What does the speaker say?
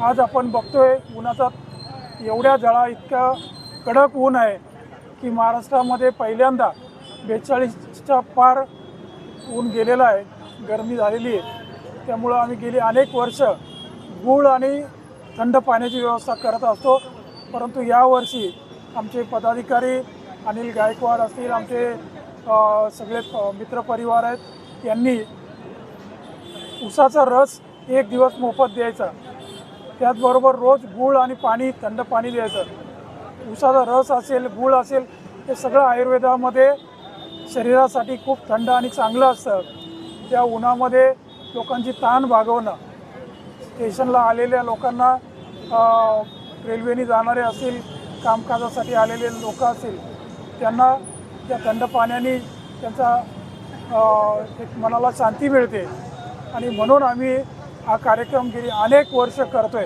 आज आपण बघतोय उन्हाचा एवढ्या जळा इतका कडक ऊन आहे की महाराष्ट्रामध्ये पहिल्यांदा 42च्या पार ऊन गेलेलं आहे, गरमी झालेली आहे। त्यामुळं आम्ही गेली अनेक वर्ष गूळ आणि थंड पाण्याची व्यवस्था करत असतो, परंतु यावर्षी आमचे पदाधिकारी अनिल गायकवाड असतील, आमचे सगळे मित्रपरिवार आहेत, यांनी उसाचा रस एक दिवस मोफत द्यायचा, त्याचबरोबर रोज गूळ आणि पाणी, थंड पाणी द्यायचं। उसाचा रस असेल, गूळ असेल, हे सगळं आयुर्वेदामध्ये शरीरासाठी खूप थंड आणि चांगलं असतं। त्या उन्हामध्ये लोकांची ताण भागवणं, स्टेशनला आलेल्या लोकांना, रेल्वेने जाणारे असतील, कामकाजासाठी आलेले लोक असतील, त्यांना त्या थंड पाण्याने त्यांचा एक मनाला शांती मिळते आणि म्हणून आम्ही हा कार्यक्रम गेली अनेक वर्ष करतोय।